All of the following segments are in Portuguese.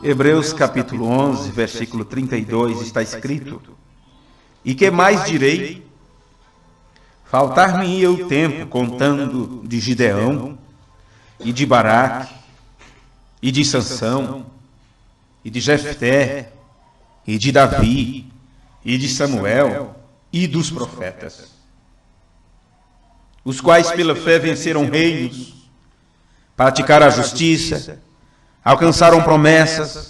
Hebreus capítulo 11, versículo 32, está escrito: E que mais direi? Faltar-me-ia o tempo contando de Gideão, e de Baraque, e de Sansão, e de Jefté, e de Davi, e de Samuel, e dos profetas, os quais pela fé venceram reinos, praticaram a justiça, alcançaram promessas,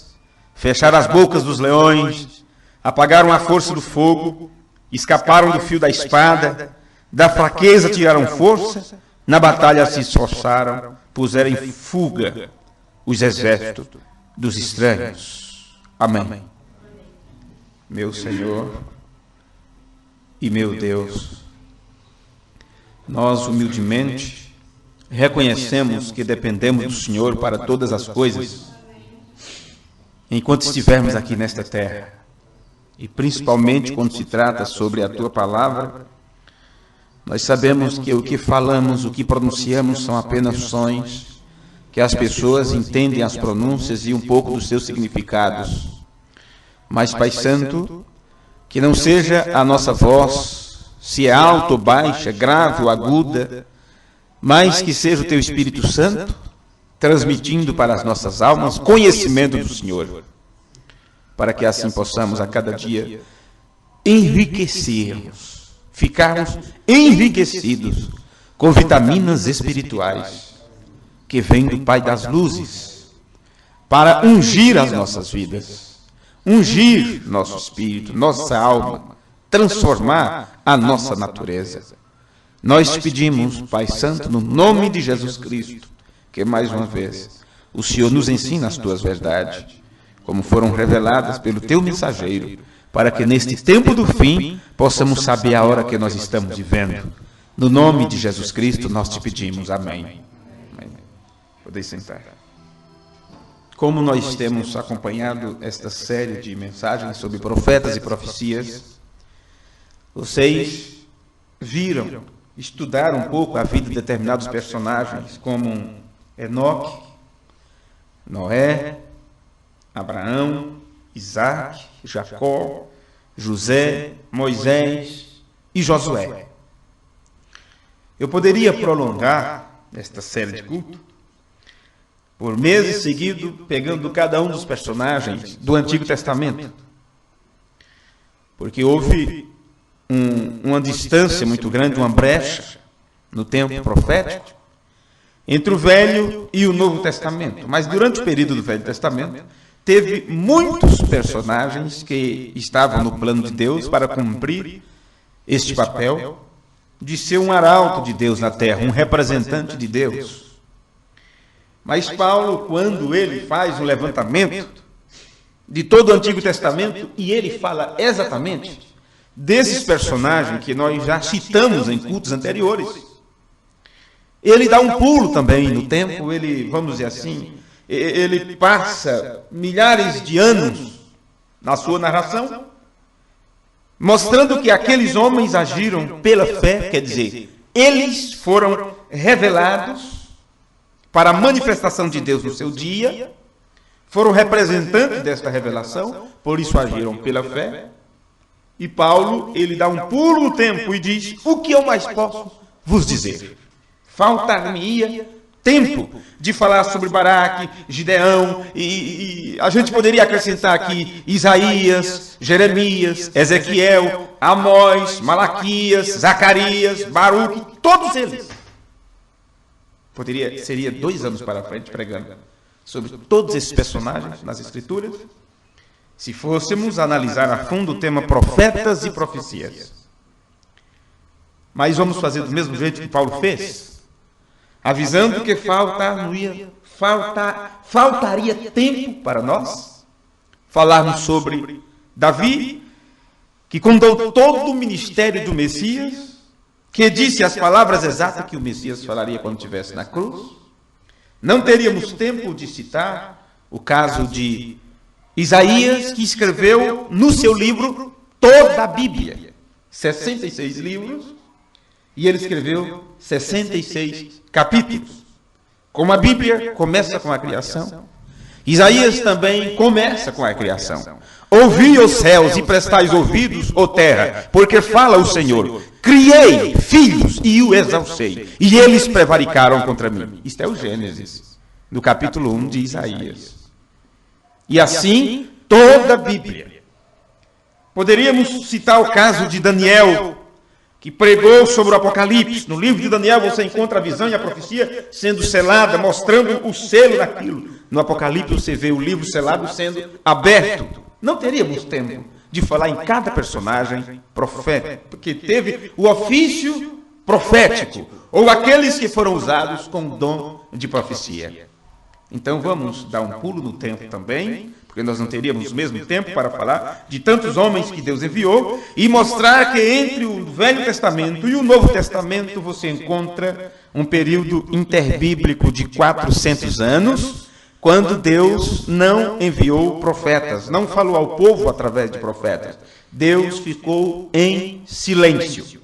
fecharam as bocas dos leões, apagaram a força do fogo, escaparam do fio da espada, da fraqueza tiraram força, na batalha se esforçaram, puseram em fuga os exércitos dos estranhos. Amém. Meu Senhor e meu Deus, nós humildemente reconhecemos que dependemos do Senhor para todas as coisas, enquanto estivermos aqui nesta terra, e principalmente quando se trata sobre a Tua Palavra. Nós sabemos que o que falamos, o que pronunciamos são apenas sons, que as pessoas entendem as pronúncias e um pouco dos seus significados. Mas, Pai Santo, que não seja a nossa voz, se é alta ou baixa, grave ou aguda, mas que seja o Teu Espírito Santo transmitindo para as nossas almas conhecimento do Senhor, para que assim possamos a cada dia enriquecermos, ficarmos enriquecidos com vitaminas espirituais que vêm do Pai das Luzes, para ungir as nossas vidas, ungir nosso espírito, nossa alma, transformar a nossa natureza. Nós te pedimos, Pai Santo, no nome de Jesus Cristo, que mais uma vez o Senhor nos ensina as Tuas verdades, como foram reveladas pelo Teu mensageiro, para que neste tempo do fim possamos saber a hora que nós estamos vivendo. No nome de Jesus Cristo nós te pedimos. Amém. Amém. Podem sentar. Como nós temos acompanhado esta série de mensagens sobre profetas e profecias, vocês viram, estudaram um pouco a vida de determinados personagens, como Enoque, Noé, Abraão, Isaac, Jacó, José, Moisés e Josué. Eu poderia prolongar esta série de culto por meses seguidos, pegando cada um dos personagens do Antigo Testamento, porque houve uma distância muito grande, uma brecha no tempo profético entre o Velho e o Novo Testamento. Mas durante o período do Velho Testamento, teve muitos personagens que estavam no plano de Deus para cumprir este papel de ser um arauto de Deus na terra, um representante de Deus. Mas Paulo, quando ele faz um levantamento de todo o Antigo Testamento, e ele fala exatamente desses personagens que nós já citamos em cultos anteriores, ele dá um pulo também no tempo, ele, vamos dizer assim, ele passa milhares de anos na sua narração, mostrando que aqueles homens agiram pela fé, quer dizer, eles foram revelados para a manifestação de Deus no seu dia, foram representantes desta revelação, por isso agiram pela fé. E Paulo, ele dá um pulo no tempo e diz: o que eu mais posso vos dizer? Faltar-me-ia tempo de falar sobre Baraque, Gideão, e a gente poderia acrescentar aqui Isaías, Jeremias, Ezequiel, Amós, Malaquias, Zacarias, Baruque, todos eles. Seria 2 anos para frente pregando sobre todos esses personagens nas Escrituras, se fôssemos analisar a fundo o tema profetas e profecias. Mas vamos fazer do mesmo jeito que Paulo fez, avisando que faltaria tempo para nós falarmos sobre Davi, que contou todo o ministério do Messias, que disse as palavras exatas que o Messias falaria quando estivesse na cruz. Não teríamos tempo de citar o caso de Isaías, que escreveu no seu livro toda a Bíblia, 66 livros, e ele escreveu 66 capítulos. Como a Bíblia começa com a criação Isaías também começa com a criação. Ouvi os céus e prestais ouvidos, ó terra, porque fala o Senhor. Criei filhos e o exalcei, e eles prevaricaram contra mim. Isto é o Gênesis, no capítulo 1 de Isaías. E assim, toda a Bíblia. Poderíamos citar o caso de Daniel, que pregou sobre o Apocalipse. No livro de Daniel você encontra a visão e a profecia sendo selada, mostrando o selo daquilo. No Apocalipse você vê o livro selado sendo aberto. Não teríamos tempo de falar em cada personagem profético, porque teve o ofício profético, ou aqueles que foram usados com o dom de profecia. Então vamos dar um pulo no tempo também, porque nós não teríamos o mesmo tempo para falar de tantos homens que Deus enviou, e mostrar que entre o Velho Testamento e o Novo Testamento você encontra um período interbíblico de 400 anos, quando Deus não enviou profetas, não falou ao povo através de profetas. Deus ficou em silêncio.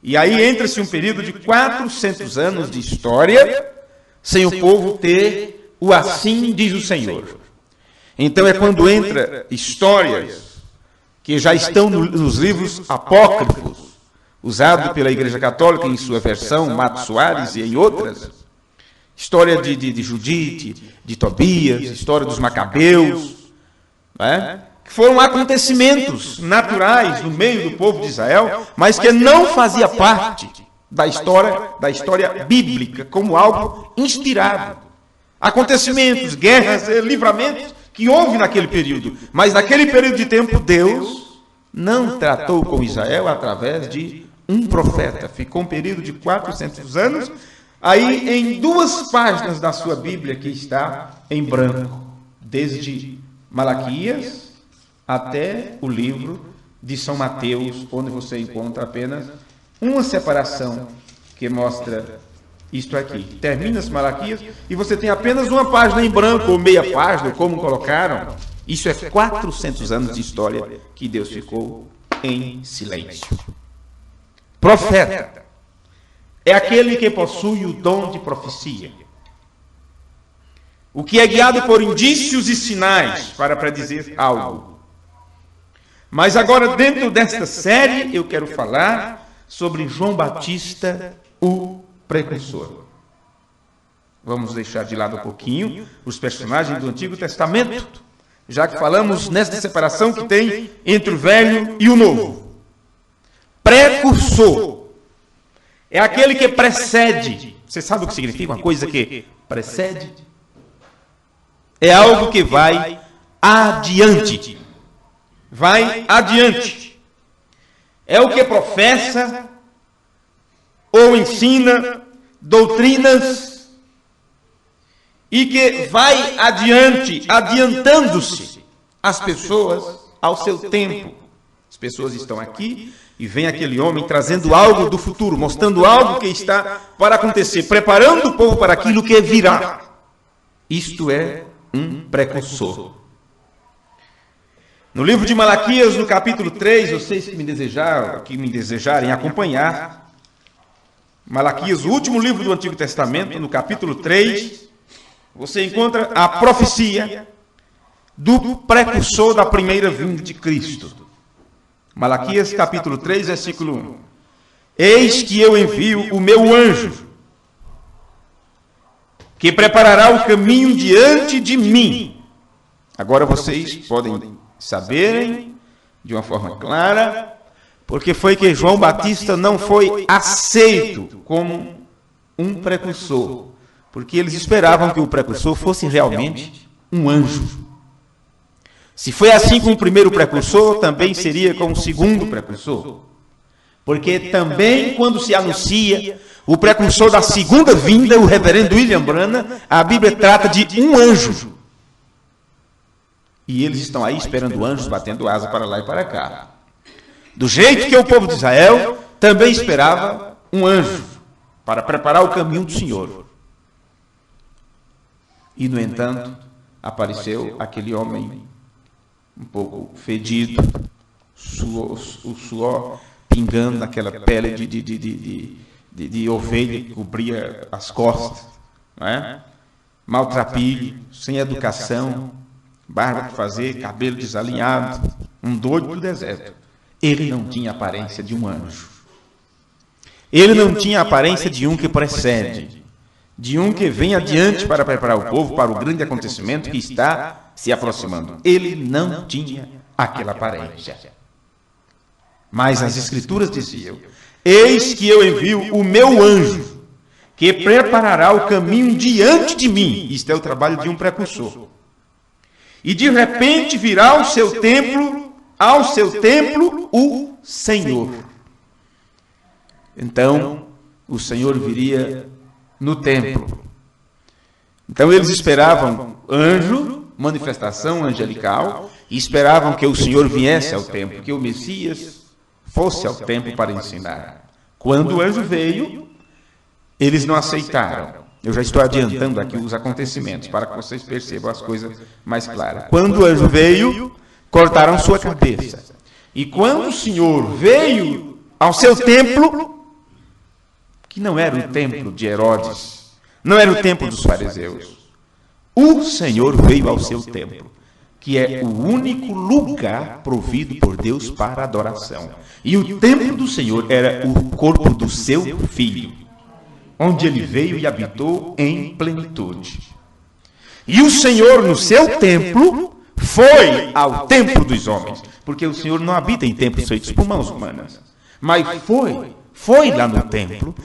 E aí entra-se um período de 400 anos de história, sem o povo ter o assim diz o Senhor. Então é quando entra histórias que já estão nos livros apócrifos, usado pela Igreja Católica em sua versão, Mato Soares e em outras. História de Judite, de Tobias, história dos Macabeus, que foram acontecimentos naturais no meio do povo de Israel, mas que não fazia parte da história bíblica, como algo inspirado. Acontecimentos, guerras, livramentos que houve naquele período. Mas naquele período de tempo, Deus não tratou com Israel através de um profeta. Ficou um período de 400 anos. Aí, em 2 páginas da sua Bíblia, que está em branco, desde Malaquias até o livro de São Mateus, onde você encontra apenas uma separação que mostra isto aqui. Termina-se Malaquias e você tem apenas uma página em branco, ou meia página, como colocaram. Isso é 400 anos de história que Deus ficou em silêncio. Profeta é aquele que possui o dom de profecia, o que é guiado por indícios e sinais para predizer algo. Mas agora, dentro desta série, eu quero falar sobre João Batista, o precursor. Vamos deixar de lado um pouquinho os personagens do Antigo Testamento, já que falamos nesta separação que tem entre o Velho e o Novo. Precursor é aquele que precede. Você sabe o que significa uma coisa que precede? É algo que vai adiante. Vai adiante. É o que professa ou ensina doutrinas e que vai adiante, adiantando-se as pessoas ao seu tempo. As pessoas estão aqui e vem aquele homem trazendo algo do futuro, mostrando algo que está para acontecer, preparando o povo para aquilo que virá. Isto é um precursor. No livro de Malaquias, no capítulo 3, vocês que me desejarem acompanhar, Malaquias, o último livro do Antigo Testamento, no capítulo 3, você encontra a profecia do precursor da primeira vinda de Cristo. Malaquias, capítulo 3, versículo 1. Eis que eu envio o meu anjo, que preparará o caminho diante de mim. Agora vocês podem saberem de uma forma clara, porque foi que João Batista não foi aceito como um precursor, porque eles esperavam que o precursor fosse realmente um anjo. Se foi assim com o primeiro precursor, também seria com o segundo precursor. Porque também, quando se anuncia o precursor da segunda vinda, o reverendo William Branham, a Bíblia trata de um anjo. E eles estão aí esperando anjos batendo asa para lá e para cá. Do jeito que o povo de Israel também esperava um anjo para preparar o caminho do Senhor. E, no entanto, apareceu aquele homem um pouco fedido, o suor pingando naquela pele de ovelha que cobria as costas, não é? maltrapilho, sem educação, barba por fazer, cabelo desalinhado, um doido do deserto. Ele não tinha aparência de um anjo. Ele não tinha aparência de um que precede, de um que vem adiante para preparar o povo para o grande acontecimento que está se aproximando. Ele não tinha aquela aparência. Mas as Escrituras diziam: eis que eu envio o meu anjo, que preparará o caminho diante de mim. Isto é o trabalho de um precursor. E de repente virá ao seu templo, o Senhor. Então, o Senhor viria no templo. Então, eles esperavam anjo, manifestação angelical, e esperavam que o Senhor viesse ao templo, que o Messias fosse ao templo para ensinar. Quando o anjo veio, eles não aceitaram. Eu já estou adiantando aqui os acontecimentos, para que vocês percebam as coisas mais claras. Quando o anjo veio, cortaram sua cabeça. E quando o Senhor veio ao seu templo, que não era o templo de Herodes, não era o templo dos fariseus, o Senhor veio ao seu templo, que é o único lugar provido por Deus para adoração. E o templo do Senhor era o corpo do seu Filho, onde ele veio e habitou em plenitude. E o Senhor, no seu templo, foi ao templo dos homens, porque o Senhor não habita em templos feitos por mãos humanas, mas foi lá no templo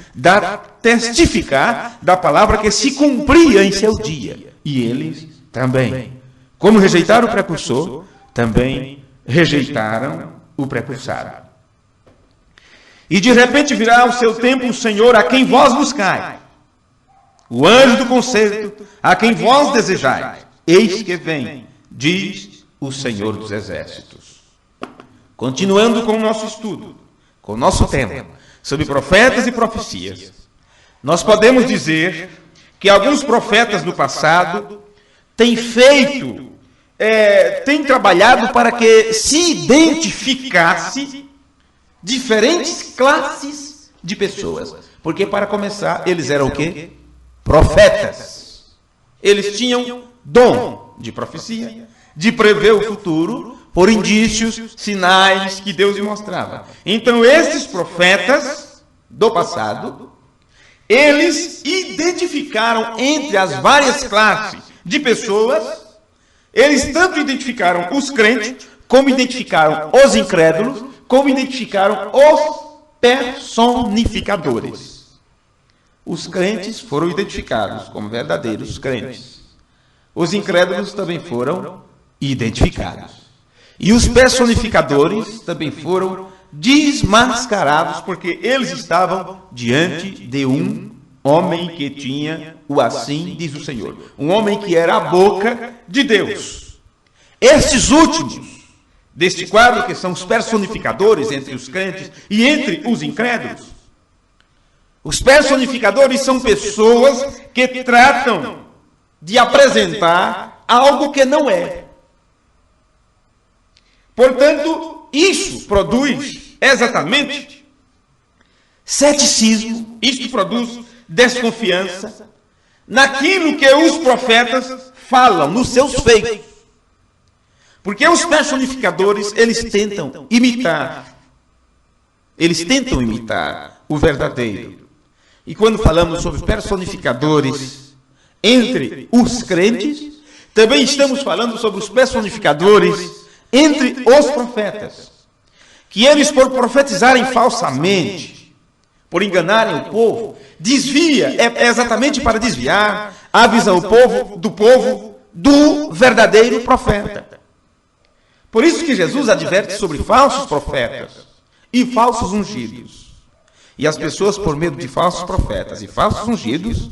testificar da palavra que se cumpria em seu dia. E eles também, como rejeitaram o precursor, também rejeitaram o precursado. E de repente virá ao seu templo o Senhor a quem vós buscai, o anjo do concerto a quem vós desejais. Eis que vem, diz o Senhor dos Exércitos. Continuando com o nosso estudo, com o nosso tema, sobre profetas e profecias, nós podemos dizer que alguns profetas no passado têm têm trabalhado para que se identificasse diferentes classes de pessoas. Porque, para começar, eles eram o quê? Profetas. Eles tinham dom de profecia, de prever o futuro, por indícios, sinais que Deus lhe mostrava. Então, esses profetas do passado, eles identificaram entre as várias classes de pessoas, eles tanto identificaram os crentes, como identificaram os incrédulos, como identificaram os personificadores. Os crentes foram identificados como verdadeiros crentes. Os incrédulos também foram identificados. E os personificadores também foram desmascarados, porque eles estavam diante de um homem que tinha o assim diz o Senhor. Um homem que era a boca de Deus. Estes últimos, deste quadro, que são os personificadores entre os crentes e entre os incrédulos. Os personificadores são pessoas que tratam de apresentar algo que não é. Portanto, isso produz exatamente ceticismo, isso produz desconfiança naquilo que os profetas falam, nos seus feitos. Porque os personificadores, eles tentam imitar o verdadeiro. E quando falamos sobre personificadores entre os crentes, também estamos falando sobre os personificadores entre os profetas, que eles, por profetizarem falsamente, por enganarem o povo, é exatamente para desviar a visão do povo do verdadeiro profeta. Por isso que Jesus adverte sobre falsos profetas e falsos ungidos. E as pessoas, por medo de falsos profetas e falsos ungidos,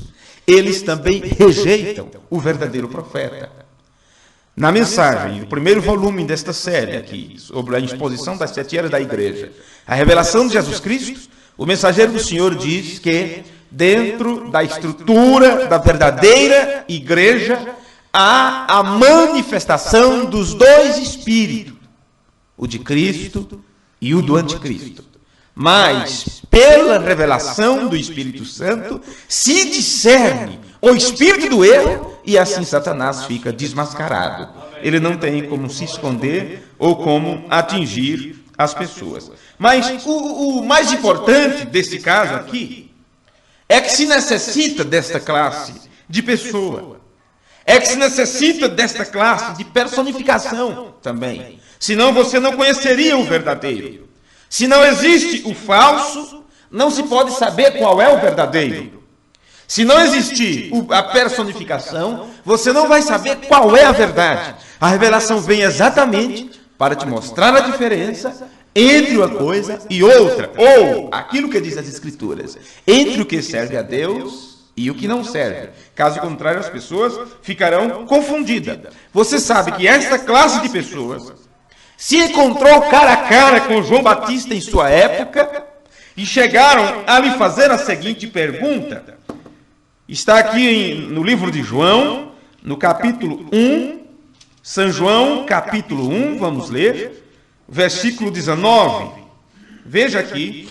eles também rejeitam o verdadeiro profeta. Na mensagem, o primeiro volume desta série aqui, sobre a exposição das 7 eras da igreja, a revelação de Jesus Cristo, o mensageiro do Senhor diz que dentro da estrutura da verdadeira igreja há a manifestação dos dois espíritos, o de Cristo e o do anticristo. Mas, pela revelação do Espírito Santo, se discerne o espírito do erro e assim Satanás fica desmascarado. Ele não tem como se esconder ou como atingir as pessoas. Mas o mais importante desse caso aqui é que se necessita desta classe de pessoa. É que se necessita desta classe de personificação também. Senão você não conheceria o verdadeiro. Se não existe o falso, não se pode saber qual é o verdadeiro. Se não existir a personificação, você não vai saber qual é a verdade. A revelação vem exatamente para te mostrar a diferença entre uma coisa e outra. Ou, aquilo que diz as Escrituras, entre o que serve a Deus e o que não serve. Caso contrário, as pessoas ficarão confundidas. Você sabe que esta classe de pessoas se encontrou cara a cara com João Batista em sua época e chegaram a lhe fazer a seguinte pergunta. Está aqui no livro de João, no capítulo 1, São João, capítulo 1, vamos ler, versículo 19. Veja aqui,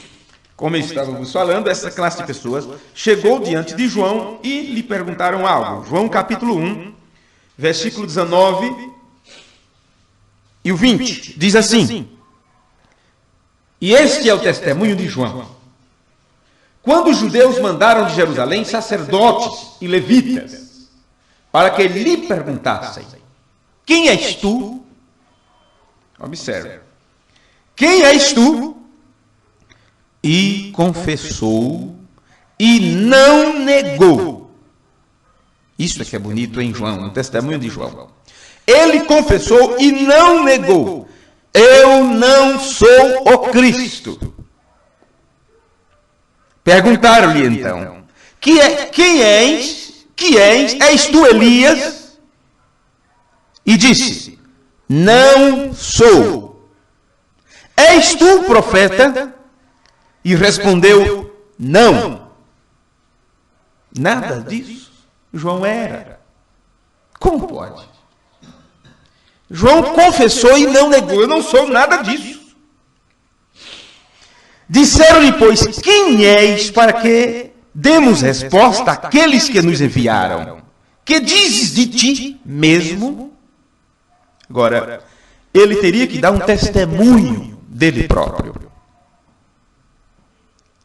como estávamos falando, essa classe de pessoas chegou diante de João e lhe perguntaram algo. João, capítulo 1, versículo 19 e o 20, diz assim: E este é o testemunho de João. Quando os judeus mandaram de Jerusalém sacerdotes e levitas para que lhe perguntassem: Quem és tu? Observe. Quem és tu? E confessou e não negou. Isso é que é bonito em João, no testemunho de João. Ele confessou e não negou. Eu não sou o Cristo. Perguntaram-lhe então: Quem és? Que és? És tu Elias? E disse: Não sou. És tu o profeta? E respondeu: Não. Nada disso João era. Como pode? João confessou e não negou. Eu não sou nada disso. Disseram-lhe, pois, quem és para que demos resposta àqueles que nos enviaram? Que dizes de ti mesmo? Agora, ele teria que dar um testemunho dele próprio.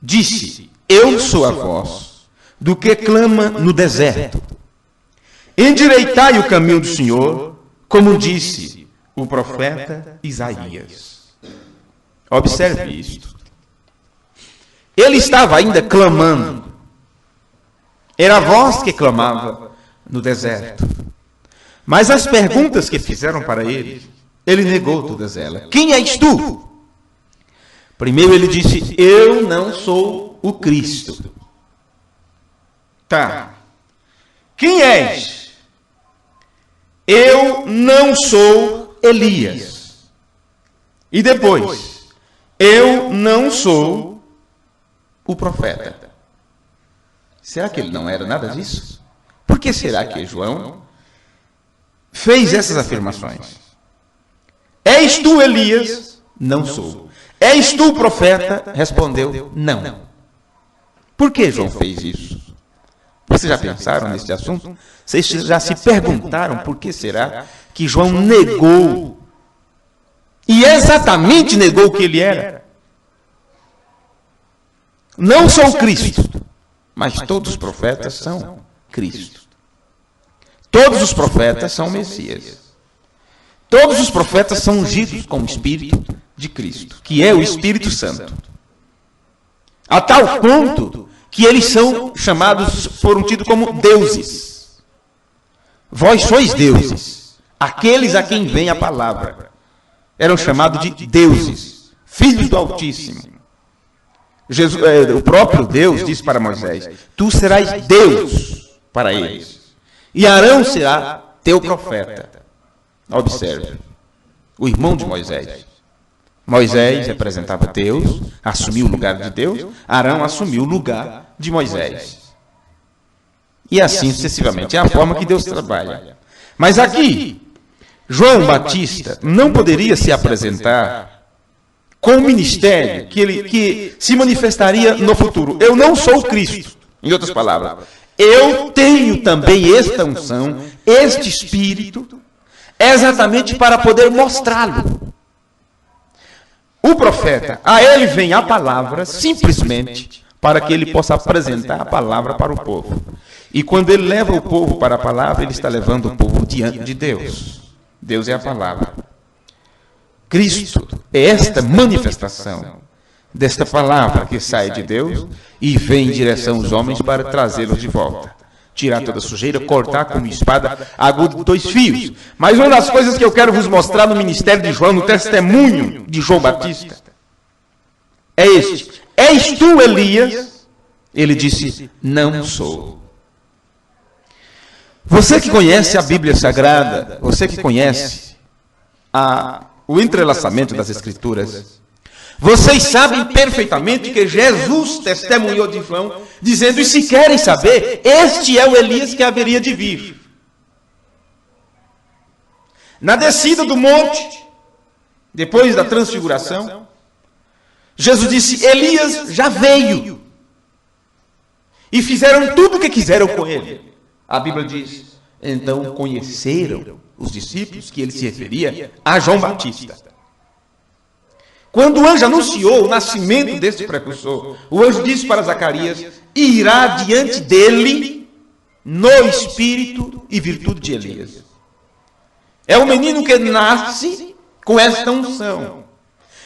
Disse: Eu sou a voz do que clama no deserto. Endireitai o caminho do Senhor, como disse o profeta Isaías. Observe isto. Ele estava ainda clamando. Era a voz que clamava no deserto. Mas as perguntas que fizeram para ele, ele negou todas elas. Quem és tu? Primeiro ele disse: Eu não sou o Cristo. Tá. Quem és? Eu não sou Elias. E depois: Eu não sou o profeta. Será que ele não era nada disso? Por que será que João fez essas afirmações? És tu Elias? Não sou. És tu o profeta? Respondeu: não. Por que João fez isso? Vocês já pensaram nesse assunto? Vocês já se perguntaram por que será que João negou? E exatamente negou o que ele era. Não sou Cristo, mas todos os profetas são Cristo. Todos os profetas são Messias. Todos os profetas são ungidos com o Espírito de Cristo, que é o Espírito Santo. A tal ponto que eles são chamados, foram tidos como deuses. Vós sois deuses, aqueles a quem vem a palavra. Eram chamados de deuses, filhos do Altíssimo. O próprio Deus disse para Moisés: Tu serás Deus para eles, e Arão será teu profeta. Observe, o irmão de Moisés. Moisés representava Deus, assumiu o lugar de Deus. Arão assumiu o lugar de Moisés. E assim sucessivamente. É a forma que Deus trabalha. Mas aqui, João Batista não poderia se apresentar com o ministério que se manifestaria no futuro. Eu não sou o Cristo. Em outras palavras, eu tenho também esta unção, este Espírito, exatamente para poder mostrá-lo. O profeta, a ele vem a palavra simplesmente para que ele possa apresentar a palavra para o povo. E quando ele leva o povo para a palavra, ele está levando o povo diante de Deus. Deus é a palavra. Cristo é esta manifestação desta palavra que sai de Deus e vem em direção aos homens para trazê-los de volta. Tirar toda a sujeira, cortar com uma espada aguda de 2 fios. Mas uma das coisas que eu quero vos mostrar no ministério de João, no testemunho de João Batista, é este. És tu, Elias? Ele disse, não sou. Você que conhece a Bíblia Sagrada, você que conhece o entrelaçamento das Escrituras, vocês sabem perfeitamente que Jesus testemunhou de João, dizendo, e se querem saber, este é o Elias que haveria de vir. Na descida do monte, depois da transfiguração, Jesus disse, Elias já veio. E fizeram tudo o que quiseram com ele. A Bíblia diz, então conheceram os discípulos que ele se referia a João Batista. Quando o anjo anunciou o nascimento deste precursor, o anjo disse para Zacarias, irá diante dele no espírito e virtude de Elias. É o menino que nasce com esta unção,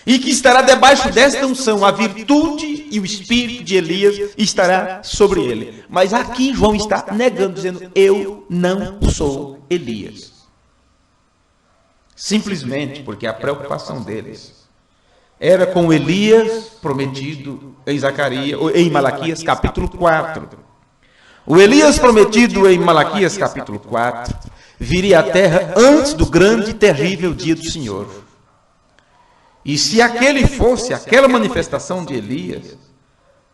e que estará debaixo desta unção, a virtude e o espírito de Elias estará sobre ele. Mas aqui João está negando, dizendo, eu não sou Elias. Simplesmente porque a preocupação deles era com Elias prometido em Malaquias capítulo 4. O Elias prometido em Malaquias capítulo 4 viria à terra antes do grande e terrível dia do Senhor. E se aquele fosse aquela manifestação de Elias,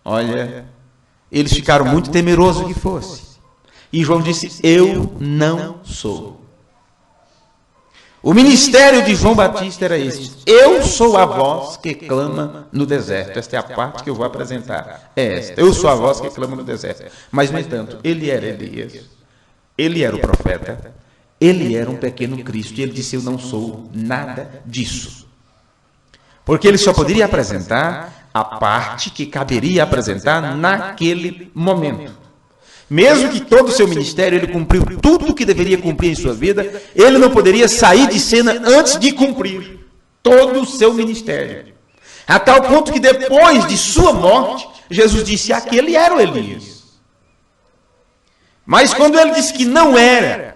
olha, eles ficaram muito temerosos que fosse. E João disse, eu não sou. O ministério de João Batista era este. Eu sou a voz que clama no deserto. Esta é a parte que eu vou apresentar. É esta. Eu sou a voz que clama no deserto. Mas, no entanto, ele era Elias. Ele era o profeta. Ele era um pequeno Cristo. E ele disse, eu não sou nada disso. Porque ele só poderia apresentar a parte que caberia apresentar naquele momento. Mesmo que todo o seu ministério, ele cumpriu tudo o que deveria cumprir em sua vida, ele não poderia sair de cena antes de cumprir todo o seu ministério. A tal ponto que depois de sua morte, Jesus disse, aquele era o Elias. Mas quando ele disse que não era,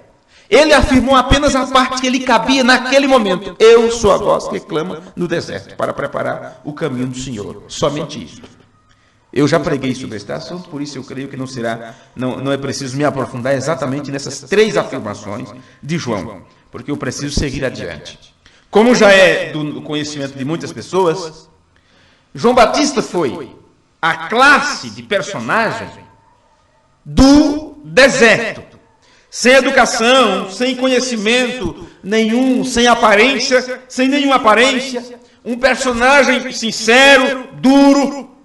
ele afirmou apenas a parte que lhe cabia naquele momento. Eu sou a voz que clama no deserto para preparar o caminho do Senhor. Somente isso. Eu já preguei sobre este assunto, por isso eu creio que não é preciso me aprofundar exatamente nessas 3 afirmações de João, porque eu preciso seguir adiante. Como já é do conhecimento de muitas pessoas, João Batista foi a classe de personagem do deserto. Sem educação, sem conhecimento nenhum, sem nenhuma aparência, um personagem sincero, duro,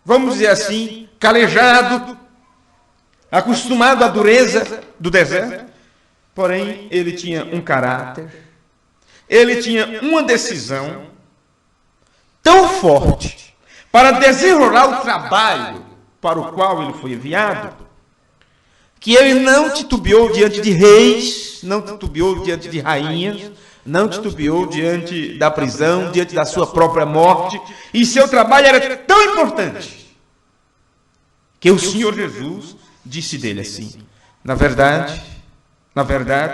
vamos dizer assim, calejado, acostumado à dureza do deserto, porém ele tinha um caráter, ele tinha uma decisão tão forte para desenrolar o trabalho para o qual ele foi enviado, que ele não titubeou diante de reis, não titubeou diante de rainhas, não titubeou diante da prisão, diante da sua própria morte, e seu trabalho era tão importante, que o Senhor Jesus disse dele assim, na verdade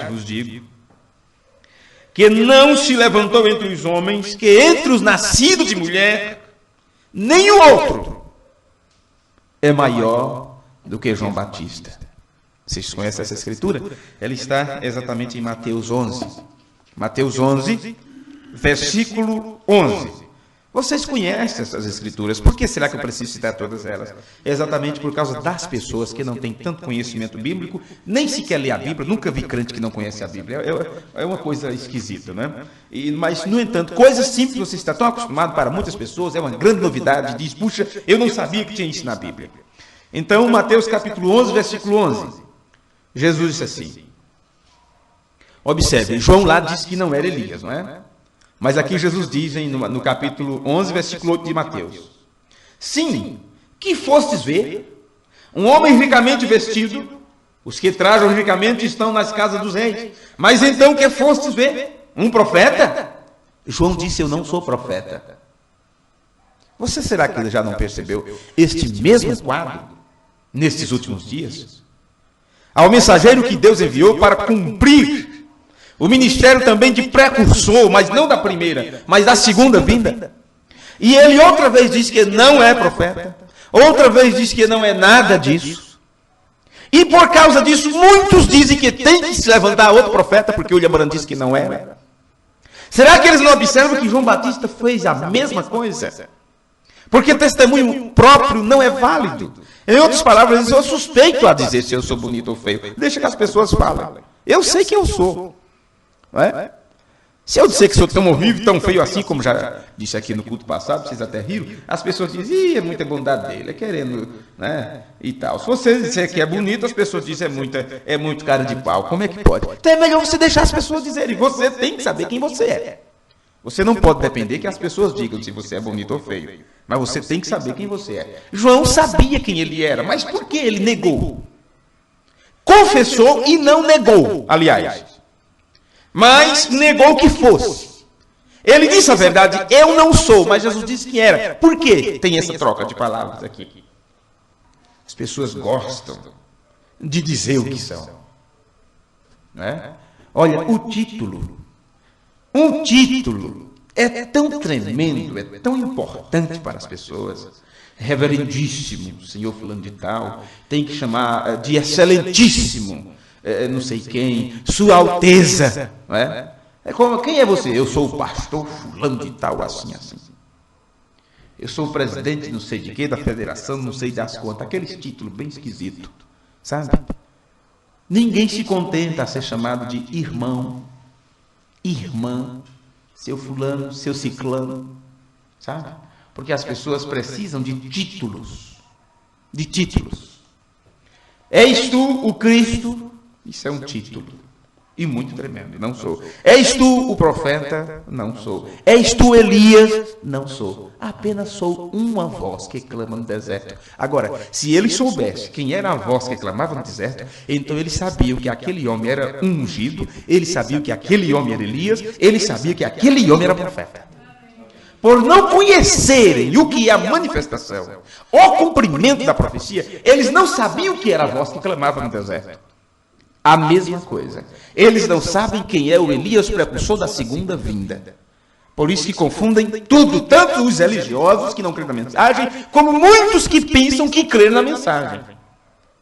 vos digo, que não se levantou entre os homens, que entre os nascidos de mulher, nenhum outro é maior do que João Batista. Vocês conhecem essa escritura? Ela está exatamente em Mateus 11. Mateus 11, versículo 11. Vocês conhecem essas escrituras. Por que será que eu preciso citar todas elas? É exatamente por causa das pessoas que não têm tanto conhecimento bíblico, nem sequer lê a Bíblia. Nunca vi crente que não conhece a Bíblia. É uma coisa esquisita, né? Mas, no entanto, coisas simples você está tão acostumado para muitas pessoas, é uma grande novidade. Diz, puxa, eu não sabia que tinha isso na Bíblia. Então, Mateus capítulo 11, versículo 11. Jesus disse assim. Observe, João lá disse que não era Elias, não é? Mas aqui Jesus diz no capítulo 11, versículo 8 de Mateus. Sim, que fostes ver um homem ricamente vestido, os que trajam ricamente estão nas casas dos reis. Mas então que fostes ver? Um profeta? João disse, eu não sou profeta. Você será que já não percebeu este mesmo quadro nestes últimos dias? Ao mensageiro que Deus enviou para cumprir o ministério também de precursor, mas não da primeira, mas da segunda vinda. E ele outra vez diz que não é profeta, outra vez diz que não é nada disso. E por causa disso, muitos dizem que tem que se levantar outro profeta, porque o William Branham disse que não era. Será que eles não observam que João Batista fez a mesma coisa? Porque testemunho próprio não é válido. Em outras palavras, eu sou suspeito a dizer se eu sou bonito ou feio. Deixa que as pessoas falem. Eu sei que eu sou. Não é? Se eu disser que sou tão horrível, tão feio assim, como já disse aqui no culto passado, vocês até riram, as pessoas dizem, é muita bondade dele, é querendo, né, e tal. Se você disser que é bonito, as pessoas dizem, é muito cara de pau. Como é que pode? Então é melhor você deixar as pessoas dizerem, você tem que saber quem você é. Você não pode depender que as pessoas digam se você é bonito ou feio, mas você tem que saber quem você é. João sabia quem ele era, mas por que ele negou? Confessou e não negou, aliás. Mas negou que fosse. Ele disse a verdade, eu não sou, mas Jesus disse que era. Por quê? Tem essa troca de palavras aqui. As pessoas gostam de dizer o que são. Não é? Olha, o título. Um título é tão tremendo, é tão importante para as pessoas. Reverendíssimo, senhor fulano de tal, tem que chamar de excelentíssimo. Não sei quem, Sua Alteza, não é? Quem é você? Eu sou o pastor fulano de tal, assim, assim. Eu sou o presidente não sei de quê, da federação, não sei das quantas, aqueles títulos bem esquisitos, sabe? Ninguém se contenta a ser chamado de irmão, irmã, seu fulano, seu ciclano, sabe? Porque as pessoas precisam de títulos, de títulos. És tu o Cristo? Isso é um título, e muito tremendo, não sou. És tu o profeta? Não sou. És tu Elias? Não sou. Apenas sou uma voz que clama no deserto. Agora, se ele soubesse quem era a voz que clamava no deserto, então ele sabia que aquele homem era um ungido, ele sabia que aquele homem era Elias, ele sabia que aquele homem era profeta. Por não conhecerem o que é a manifestação, o cumprimento da profecia, eles não sabiam o que era a voz que clamava no deserto. A mesma coisa. Eles não sabem quem é o Elias precursor da segunda vinda. Por isso que confundem tudo, tanto os religiosos que não creem na mensagem, como muitos que pensam que creem na mensagem.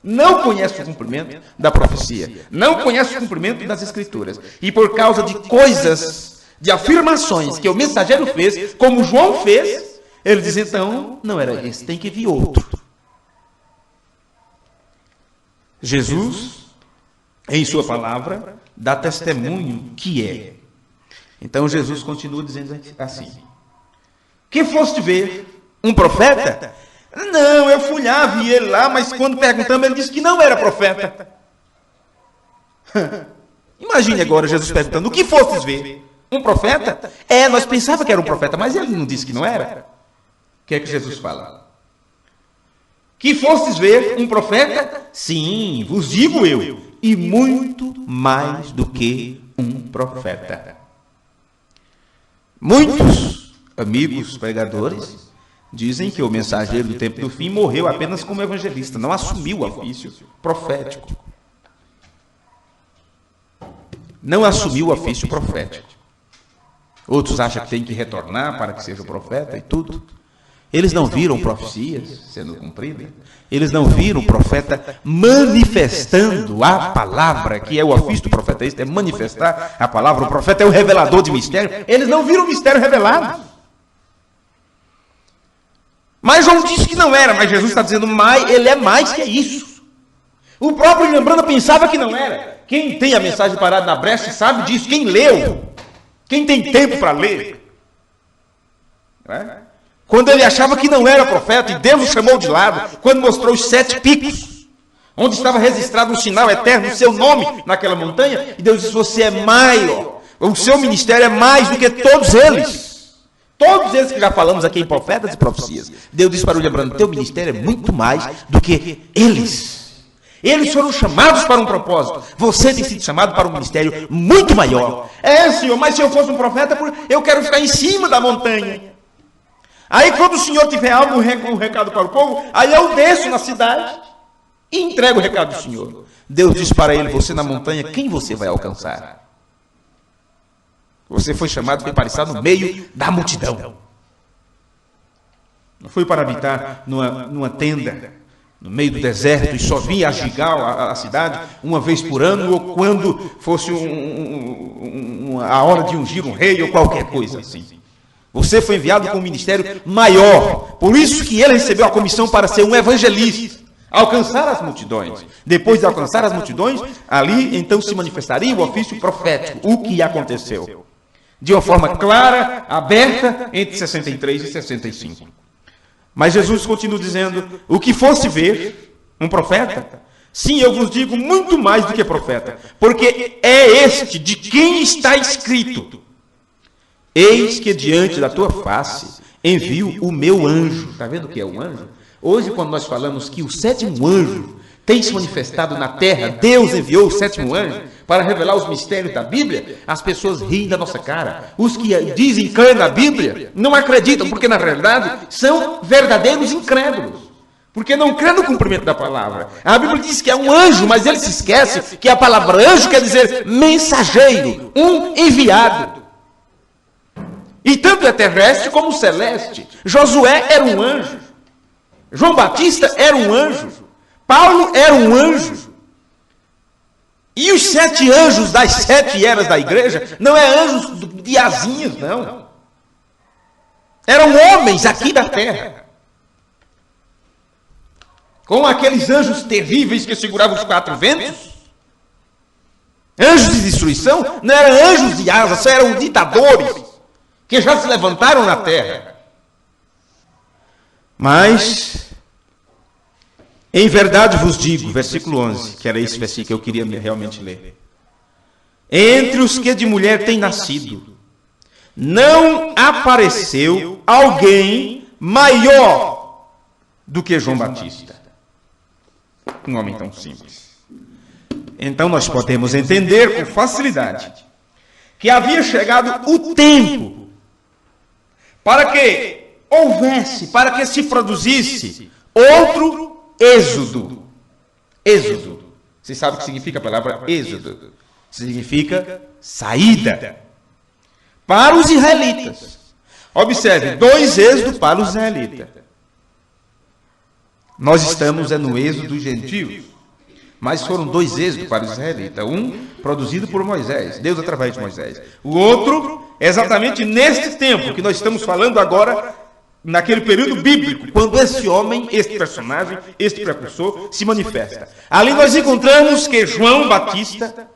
Não conhecem o cumprimento da profecia, não conhecem o cumprimento das escrituras. E por causa de coisas, de afirmações que o mensageiro fez, como João fez, ele diz, então, não era esse, tem que vir outro. Jesus, em sua palavra, dá testemunho que é. Então Jesus continua dizendo assim: que foste ver um profeta? Não, eu fui lá, vi ele lá, mas quando perguntamos, ele disse que não era profeta. Imagine agora Jesus perguntando: o que fostes ver? Um profeta? Nós pensávamos que era um profeta, mas ele não disse que não era. O que é que Jesus fala? Que fostes ver um profeta? Sim, vos digo eu, e muito mais do que um profeta. Muitos amigos pregadores dizem que o mensageiro do tempo do fim morreu apenas como evangelista, não assumiu o ofício profético. Não assumiu o ofício profético. Outros acham que tem que retornar para que seja o profeta e tudo. Eles não viram profecias sendo cumpridas. Eles não viram o profeta manifestando a palavra, que é o ofício do profeta, é manifestar a palavra. O profeta é o revelador de mistério. Eles não viram o mistério revelado. Mas João disse que não era, mas Jesus está dizendo, ele é mais que isso. O próprio William Branham pensava que não era. Quem tem a mensagem parada na brecha sabe disso. Quem leu, quem tem tempo para ler. Não é? quando ele achava que não era profeta, e Deus o chamou de lado, quando mostrou os 7 picos, onde estava registrado um sinal eterno, o seu nome naquela montanha, e Deus disse: você é maior, o seu ministério é mais do que todos eles. Todos eles que já falamos aqui em profetas e profecias. Deus disse para o William Branham: teu ministério é muito mais do que eles. Eles foram chamados para um propósito. Você tem sido chamado para um ministério muito maior. Senhor, mas se eu fosse um profeta, eu quero ficar em cima da montanha. Aí quando o Senhor tiver algo, um recado para o povo, aí eu desço na cidade e entrego o recado do Senhor. Deus diz para ele: você na montanha, quem você vai alcançar? Você foi chamado para estar no meio da multidão. Não foi para habitar numa tenda, no meio do deserto, e só vinha a Gigal, a cidade, uma vez por ano, ou quando fosse a hora de ungir um rei, ou qualquer coisa assim. Você foi enviado com um ministério maior. Por isso que ele recebeu a comissão para ser um evangelista, alcançar as multidões. Depois de alcançar as multidões, ali então se manifestaria o ofício profético, o que aconteceu. De uma forma clara, aberta, entre 63 e 65. Mas Jesus continua dizendo: o que fosse ver um profeta, sim, eu vos digo, muito mais do que profeta, porque é este de quem está escrito: eis que diante da tua face envio o meu anjo. Está vendo o que é o anjo? Hoje, quando nós falamos que o 7º anjo tem se manifestado na terra, Deus enviou o 7º anjo para revelar os mistérios da Bíblia, as pessoas riem da nossa cara. Os que dizem crer na Bíblia não acreditam, porque na realidade são verdadeiros incrédulos, porque não crê no cumprimento da palavra. A Bíblia diz que é um anjo, mas ele se esquece que a palavra anjo quer dizer mensageiro, um enviado. E tanto é terrestre como celeste. Josué era um anjo, João Batista era um anjo, Paulo era um anjo. E os 7 anjos das 7 eras da igreja não é anjos de asinhas, não. Eram homens aqui da terra, com aqueles anjos terríveis que seguravam os 4 ventos. Anjos de destruição, não eram anjos de asas, só eram ditadores que já se levantaram na terra. Mas em verdade vos digo, versículo 11, que era esse versículo que eu queria realmente ler. Entre os que de mulher têm nascido, não apareceu alguém maior do que João Batista. Um homem tão simples. Então nós podemos entender com facilidade que havia chegado o tempo para que houvesse, para que se produzisse outro êxodo. Êxodo. Você sabe o que significa a palavra êxodo? Significa saída. Para os israelitas. Observe, 2 êxodos para os israelitas. Nós estamos no êxodo dos gentios. Mas foram 2 êxodos para os israelitas. Um produzido por Moisés, Deus através de Moisés. O outro, exatamente neste tempo que nós estamos falando agora, naquele período bíblico, quando esse homem, este personagem, este precursor, se manifesta. Ali nós encontramos que João Batista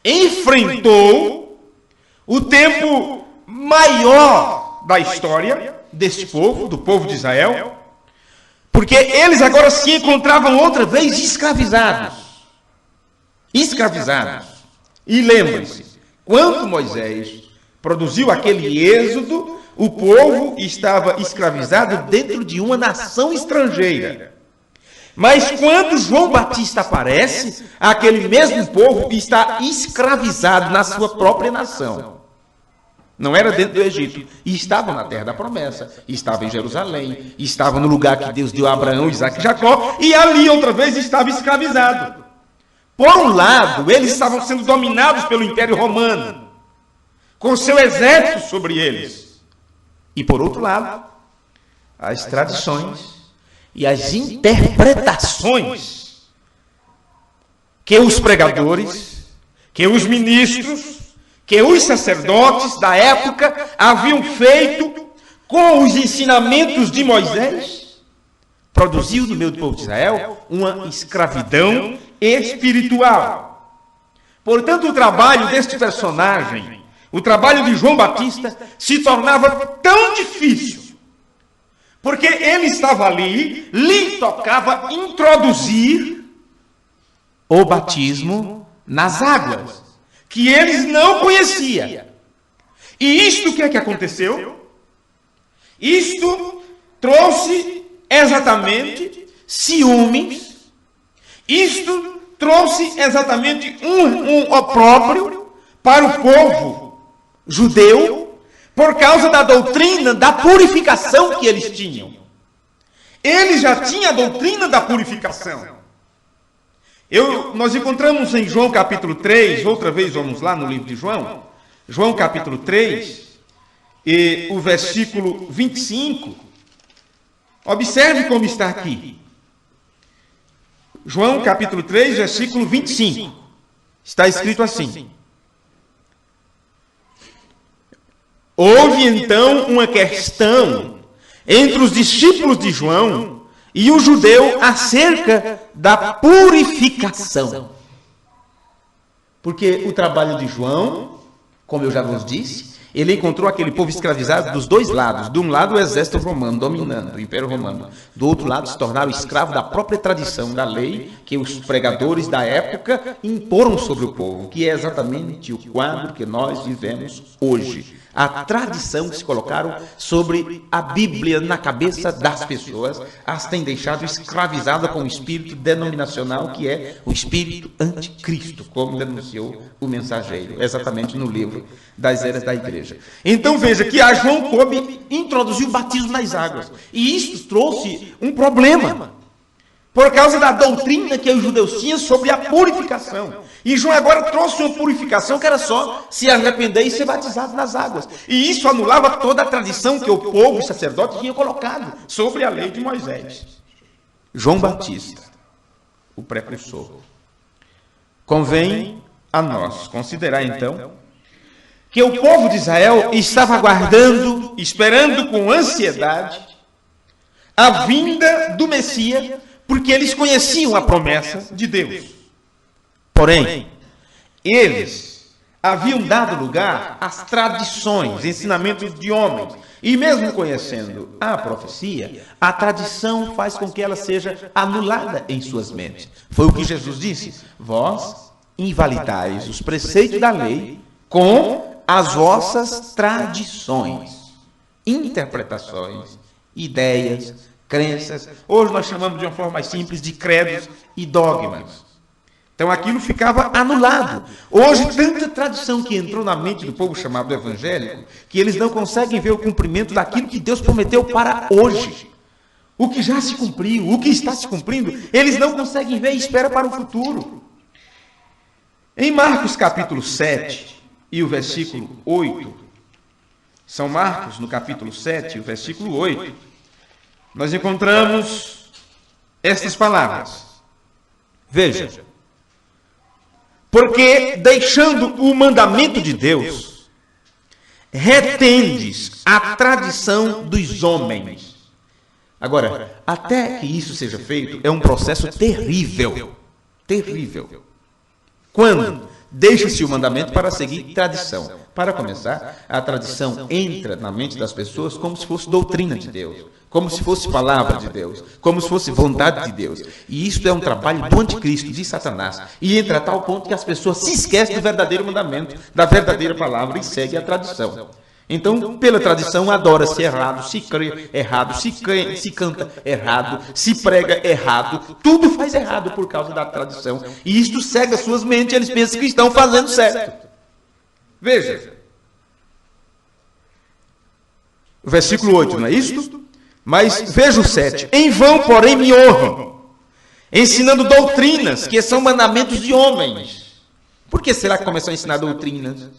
enfrentou o tempo maior da história deste povo, do povo de Israel, porque eles agora se encontravam outra vez escravizados. Escravizados. E lembrem-se, quando Moisés produziu aquele êxodo, o povo estava escravizado dentro de uma nação estrangeira. Mas quando João Batista aparece, aquele mesmo povo está escravizado na sua própria nação. Não era dentro do Egito. E estavam na terra da promessa. Estavam em Jerusalém. Estavam no lugar que Deus deu a Abraão, Isaac e Jacó. E ali outra vez estava escravizado. Por um lado, eles estavam sendo dominados pelo Império Romano, com seu exército sobre eles. E por outro lado, as tradições e as interpretações que os pregadores, que os ministros, que os sacerdotes da época haviam feito com os ensinamentos de Moisés, produziu no meio do povo de Israel uma escravidão espiritual. Portanto, o trabalho deste personagem, o trabalho de João Batista, se tornava tão difícil, Porque ele estava ali, lhe tocava introduzir o batismo nas águas, que eles não conheciam. E isto o que é que aconteceu? Isto trouxe exatamente ciúmes, isto trouxe exatamente um opróbrio para o povo judeu, por causa da doutrina da purificação que eles tinham. Eles já tinham a doutrina da purificação. Nós encontramos em João capítulo 3, outra vez vamos lá no livro de João, João capítulo 3, e o versículo 25, observe como está aqui. João capítulo 3, versículo 25, está escrito assim: houve então uma questão entre os discípulos de João e o judeu acerca da purificação. Porque o trabalho de João, como eu já vos disse, ele encontrou aquele povo escravizado dos dois lados. De um lado, o exército romano dominando, o Império Romano. Do outro lado, se tornaram escravos da própria tradição, da lei que os pregadores da época imporam sobre o povo, que é exatamente o quadro que nós vivemos hoje. A tradição que se colocaram sobre a Bíblia na cabeça das pessoas, as tem deixado escravizada com um espírito denominacional, que é o espírito anticristo, como denunciou o mensageiro, exatamente no livro das Eras da Igreja. Então veja que a João coube introduziu o batismo nas águas, e isso trouxe um problema, por causa da doutrina que os judeus tinham sobre a purificação. E João agora trouxe uma purificação que era só se arrepender e ser batizado nas águas. E isso anulava toda a tradição que o povo e sacerdote tinham colocado sobre a lei de Moisés. João Batista, o precursor. Convém a nós considerar então que o povo de Israel estava aguardando, esperando com ansiedade a vinda do Messias, porque eles conheciam a promessa de Deus. Porém, eles haviam dado lugar às tradições, ensinamentos de homens. E mesmo conhecendo a profecia, a tradição faz com que ela seja anulada em suas mentes. Foi o que Jesus disse: vós invalidais os preceitos da lei com as vossas tradições, interpretações, ideias, crenças. Hoje nós chamamos de uma forma mais simples de credos e dogmas. Então aquilo ficava anulado. Hoje, tanta tradição que entrou na mente do povo chamado evangélico, que eles não conseguem ver o cumprimento daquilo que Deus prometeu para hoje. O que já se cumpriu, o que está se cumprindo, eles não conseguem ver e esperam para o futuro. Em Marcos capítulo 7 e o versículo 8, São Marcos no capítulo 7 e o versículo 8, nós encontramos estas palavras. Veja. Porque, deixando o mandamento de Deus, retendes a tradição dos homens. Agora, até que isso seja feito, é um processo terrível. Terrível. Quando deixa-se o mandamento para seguir tradição. Para começar, a tradição entra na mente das pessoas como se fosse doutrina de Deus, como se fosse palavra de Deus, como se fosse vontade de Deus. E isso é um trabalho do anticristo, de Satanás. E entra a tal ponto que as pessoas se esquecem do verdadeiro mandamento, da verdadeira palavra e seguem a tradição. Então, pela tradição, adora-se errado, se crê errado, se canta errado, se prega errado, tudo faz errado por causa da tradição. E isto cega suas mentes, eles pensam que estão fazendo certo. Veja. O versículo 8, não é isto? Mas veja o 7. Em vão, porém, me honram, ensinando doutrinas que são mandamentos de homens. Por que será que começou a ensinar doutrinas?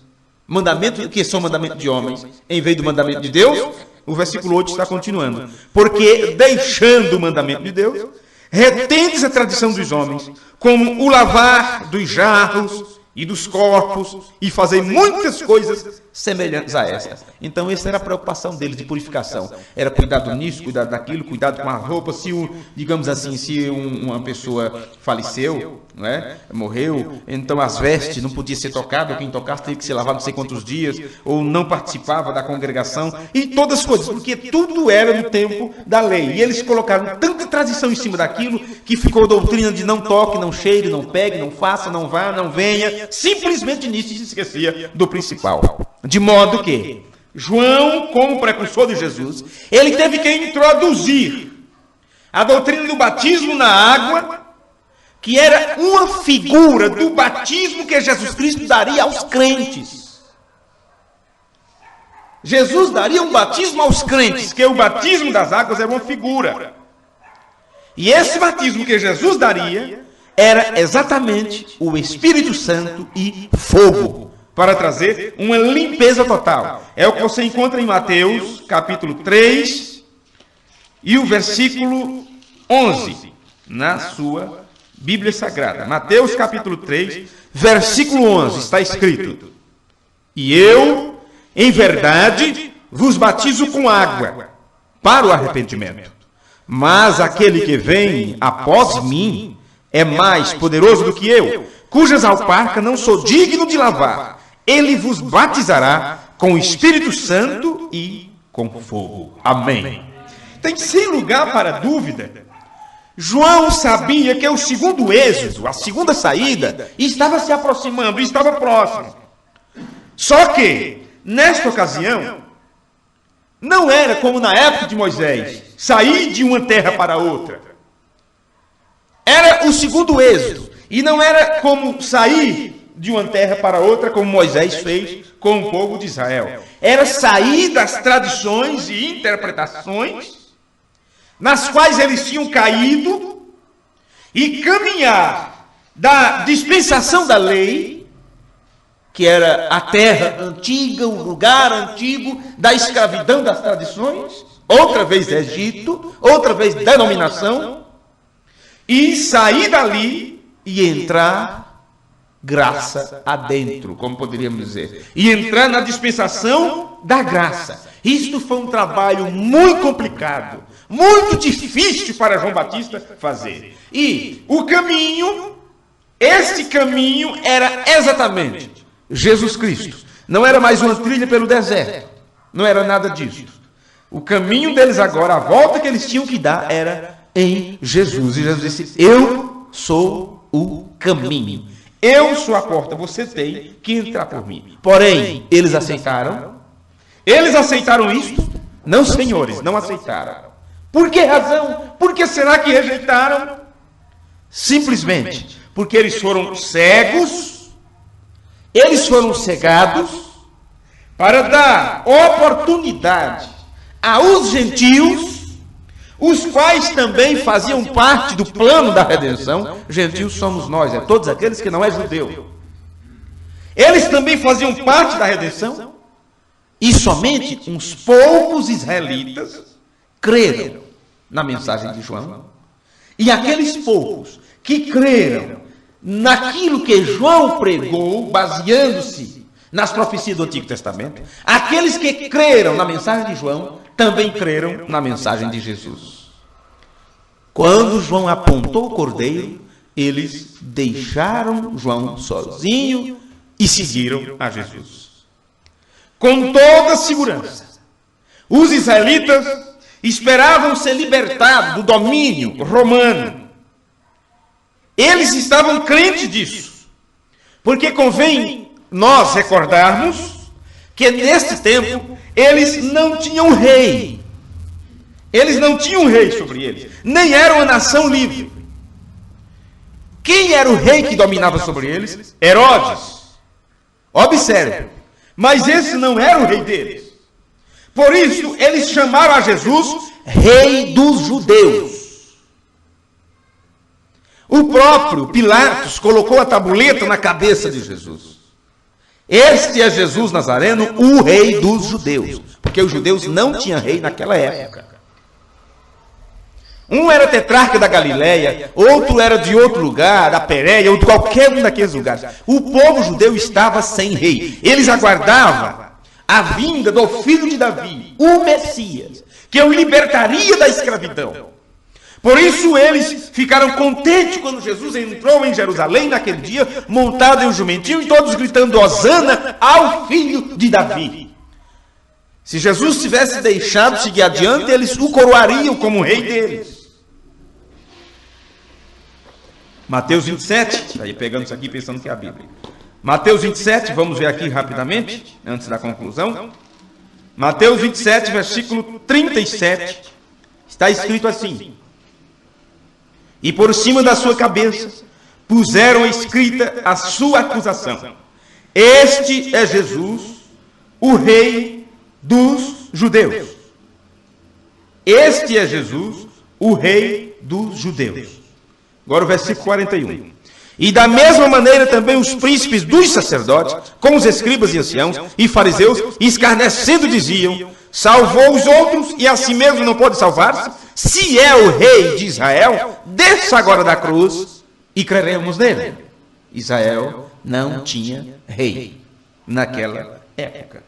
Mandamentos que são mandamentos de homens, em vez do mandamento de Deus? O versículo 8 está continuando. Porque, deixando o mandamento de Deus, retendes a tradição dos homens, como o lavar dos jarros e dos corpos, e fazer muitas coisas semelhantes a essas. Então, essa era a preocupação deles, de purificação. Era cuidado nisso, cuidado daquilo, cuidado com a roupa. Se, digamos assim, se uma pessoa faleceu, não é? Morreu, então as vestes não podiam ser tocadas, quem tocasse tinha que se lavar não sei quantos dias, ou não participava da congregação, e todas as coisas, porque tudo era no tempo da lei. E eles colocaram tanta tradição em cima daquilo, que ficou a doutrina de não toque, não cheire, não pegue, não faça, não vá, não venha. Simplesmente nisso se esquecia do principal. De modo que João, como precursor de Jesus, ele teve que introduzir a doutrina do batismo na água, que era uma figura do batismo que Jesus Cristo daria aos crentes. Jesus daria um batismo aos crentes, que o batismo das águas era uma figura. E esse batismo que Jesus daria era exatamente o Espírito Santo e fogo, para trazer uma limpeza total. É o que você encontra em Mateus, capítulo 3, e o versículo 11, na sua Bíblia Sagrada. Mateus, capítulo 3, versículo 11, está escrito: E eu, em verdade, vos batizo com água, para o arrependimento. Mas aquele que vem após mim é mais poderoso do que eu, cujas alparcas não sou digno de lavar. Ele vos batizará com o Espírito Santo e com fogo. Amém. Tem sem lugar para dúvida. João sabia que o segundo êxodo, a segunda saída, estava se aproximando, estava próximo. Só que, nesta ocasião, não era como na época de Moisés, sair de uma terra para outra. Era o segundo êxodo. E não era como sair de uma terra para outra, como Moisés fez com o povo de Israel. Era sair das tradições e interpretações nas quais eles tinham caído e caminhar da dispensação da lei, que era a terra antiga, o lugar antigo da escravidão das tradições, outra vez Egito, outra vez denominação, e sair dali e entrar graça adentro, como poderíamos dizer, e entrar na dispensação da graça. Isto foi um trabalho muito complicado, muito difícil para João Batista fazer. E o caminho, esse caminho era exatamente Jesus Cristo. Não era mais uma trilha pelo deserto, não era nada disso. O caminho deles agora, a volta que eles tinham que dar era em Jesus. E Jesus disse: eu sou o caminho. Eu sou a porta, você tem que entrar por mim. Porém, eles aceitaram? Eles aceitaram isto? Não, senhores, não aceitaram. Por que razão? Por que será que rejeitaram? Simplesmente porque eles foram cegos, eles foram cegados para dar oportunidade aos gentios, os quais também faziam parte do plano da redenção. Gentios somos nós, é todos aqueles que não é judeu. Eles também faziam parte da redenção, e somente uns poucos israelitas creram na mensagem de João. E aqueles poucos que creram naquilo que João pregou, baseando-se nas profecias do Antigo Testamento, aqueles que creram na mensagem de João também creram na mensagem de Jesus. Quando João apontou o cordeiro, eles deixaram João sozinho e seguiram a Jesus. Com toda segurança, os israelitas esperavam ser libertados do domínio romano. Eles estavam crentes disso, porque convém nós recordarmos que nesse tempo eles não tinham rei. Eles não tinham rei sobre eles, nem eram uma nação livre. Quem era o rei que dominava sobre eles? Herodes. Observe, mas esse não era o rei deles. Por isso, eles chamaram a Jesus Rei dos Judeus. O próprio Pilatos colocou a tabuleta na cabeça de Jesus. Este é Jesus Nazareno, o Rei dos Judeus. Porque os judeus não tinham rei naquela época. Um era tetrarca da Galileia, outro era de outro lugar, da Pérea, ou de qualquer um daqueles lugares. O povo judeu estava sem rei. Eles aguardavam a vinda do filho de Davi, o Messias, que o libertaria da escravidão. Por isso eles ficaram contentes quando Jesus entrou em Jerusalém naquele dia, montado em um jumentinho, e todos gritando Hosana ao filho de Davi. Se Jesus tivesse deixado seguir adiante, eles o coroariam como rei deles. Mateus 27, aí pegando isso aqui pensando que é a Bíblia. Mateus 27, vamos ver aqui rapidamente, antes da conclusão. Mateus 27, versículo 37, está escrito assim: e por cima da sua cabeça puseram escrita a sua acusação: este é Jesus, o rei dos judeus. Este é Jesus, o rei dos judeus. Agora o versículo 41. E da mesma maneira também os príncipes dos sacerdotes, com os escribas e anciãos e fariseus, escarnecendo diziam: salvou os outros e a si mesmo não pode salvar-se? Se é o rei de Israel, desça agora da cruz e creremos nele. Israel não tinha rei naquela época.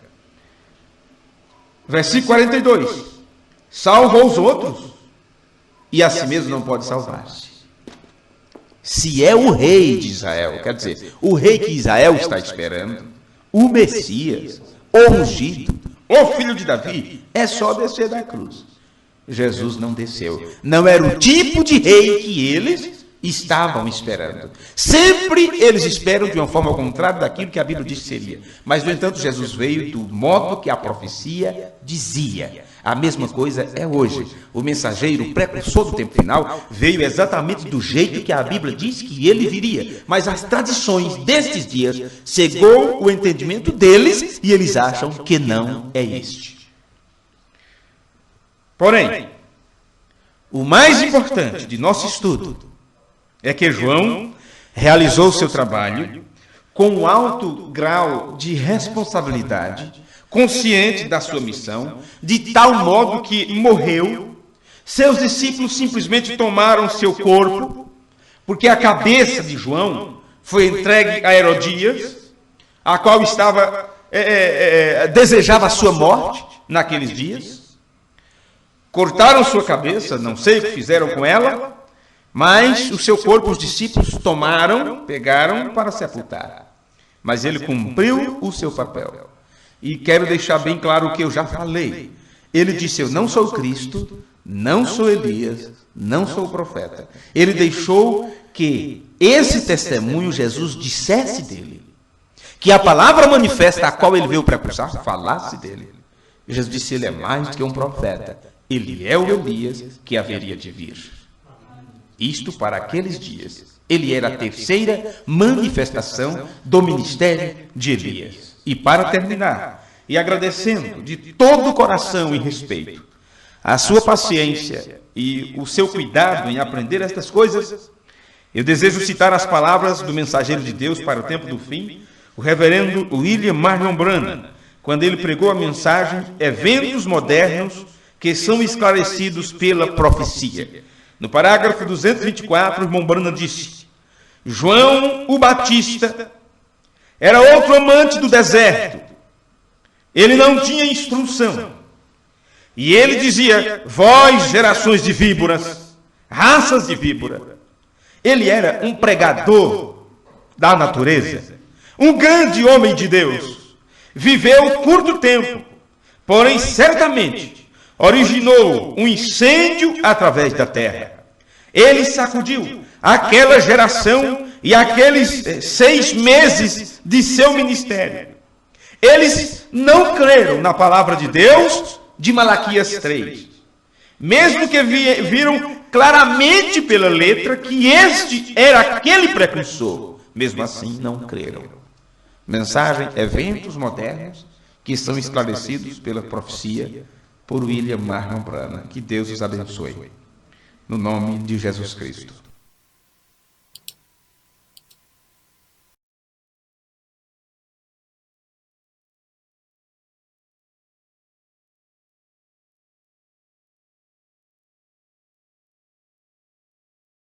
Versículo 42. Salvou os outros e a si mesmo não pode salvar-se. Se é o rei de Israel, quer dizer, o rei que Israel está esperando, o Messias, o ungido, o filho de Davi, é só descer da cruz. Jesus não desceu. Não era o tipo de rei que eles estavam esperando. Sempre eles esperam de uma forma ao contrário daquilo que a Bíblia diz que seria. Mas, no entanto, Jesus veio do modo que a profecia dizia. A mesma coisa é hoje. O mensageiro, o precursor do tempo final, veio exatamente do jeito que a Bíblia diz que ele viria. Mas as tradições destes dias cegou o entendimento deles e eles acham que não é este. Porém, o mais importante de nosso estudo é que João realizou seu trabalho com um alto grau de responsabilidade, consciente da sua missão, de tal modo que morreu. Seus discípulos simplesmente tomaram seu corpo, porque a cabeça de João foi entregue a Herodias, a qual desejava a sua morte naqueles dias. Cortaram sua cabeça, não sei o que fizeram com ela, mas o seu corpo os discípulos pegaram para sepultar. Mas ele cumpriu o seu papel. E quero deixar bem claro o que eu já falei. Ele disse: eu não sou o Cristo, não sou Elias, não sou o profeta. Ele deixou que esse testemunho Jesus dissesse dele. Que a palavra manifesta a qual ele veio precursar falasse dele. Jesus disse: ele é mais do que um profeta. Ele é o Elias que haveria de vir. Isto para aqueles dias. Ele era a terceira manifestação do ministério de Elias. E para terminar, e agradecendo de todo o coração e respeito a sua paciência e o seu cuidado em aprender estas coisas, eu desejo citar as palavras do mensageiro de Deus para o tempo do fim, o reverendo William Marion Branham, quando ele pregou a mensagem Eventos Modernos que são esclarecidos pela profecia. No parágrafo 224, o irmão Branham disse: João o Batista era outro amante do deserto. Ele não tinha instrução. E ele dizia: vós, gerações de víboras, raças de víbora. Ele era um pregador da natureza, um grande homem de Deus. Viveu curto tempo, porém certamente originou um incêndio através da terra. Ele sacudiu aquela geração e aqueles 6 meses de seu ministério. Eles não creram na palavra de Deus de Malaquias 3. Mesmo que viram claramente pela letra que este era aquele precursor, mesmo assim não creram. Mensagem, eventos modernos que são esclarecidos pela profecia por William Marion Branham. Que Deus os abençoe. No nome de Jesus Cristo.